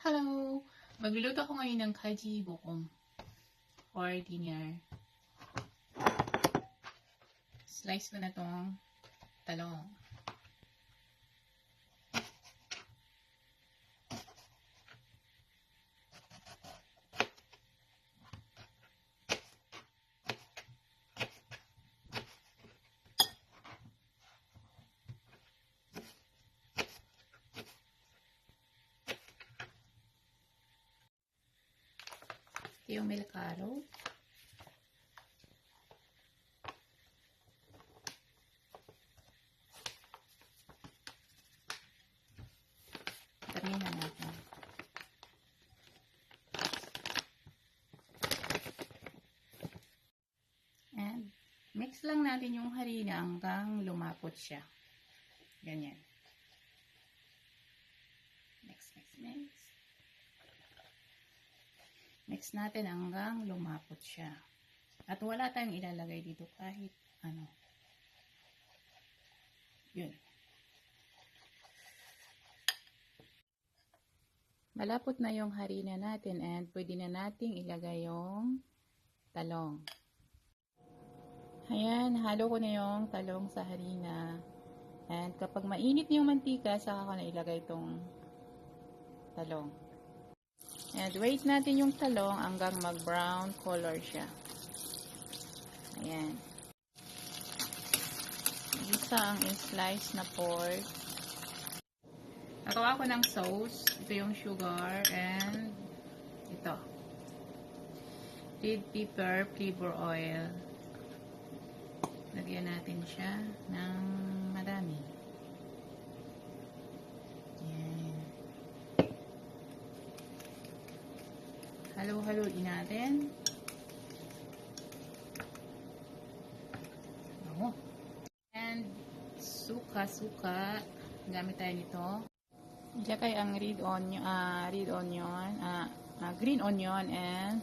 Hello! Magluluto ako ngayon ng kaji bukom for dinner. Slice ko na tong talong. Ito yung melcaro. Tarin na natin. And mix lang natin yung harina hanggang lumapot siya. Ganyan. Mix. Mix natin hanggang lumapot siya. At wala tayong ilalagay dito kahit ano. Yun. Malapot na yung harina natin and pwede na nating ilagay yung talong. Ayan, halo ko na yung talong sa harina. And kapag mainit na yung mantika, saka ko na ilagay itong talong. And wait natin yung talong hanggang mag-brown color siya. Ayan. Isa ang slice na pork. Nagawa ko ng sauce. Ito yung sugar and ito. Red pepper flavor oil. Lagyan natin siya ng madami. Ayan. Halo-haloin natin. And suka. Gamit tayo nito. Diyan kay ang green onion and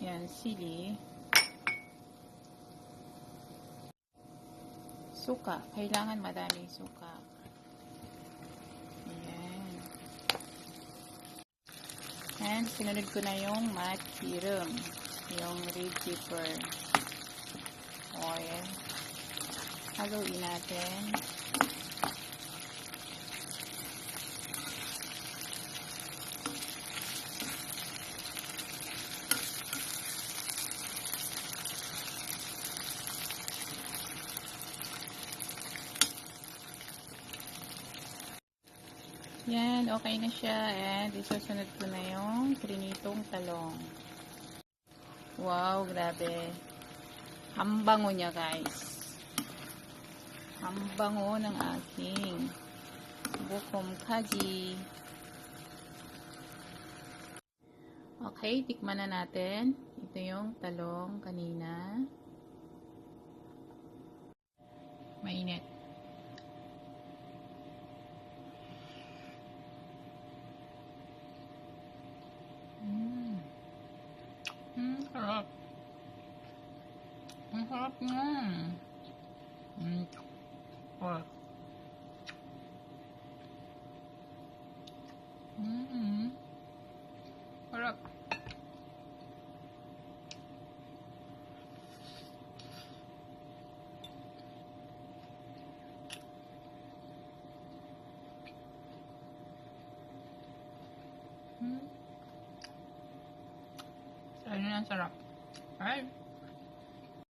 yan, sili. Suka. Kailangan madaming suka. Ayan. And sinunod ko na yung matiram. Yung red pepper oil. Haluin natin. Yan, okay na siya. And isusunod ko na yung prinitong talong. Wow, grabe. Ang bango niya, guys. Ang bango ng aking bukom kaji. Okay, tikman na natin. Ito yung talong kanina. Mainit. Sarap. Ang sarap nga. Sarap. Sarap. Ano na sarap. Alright.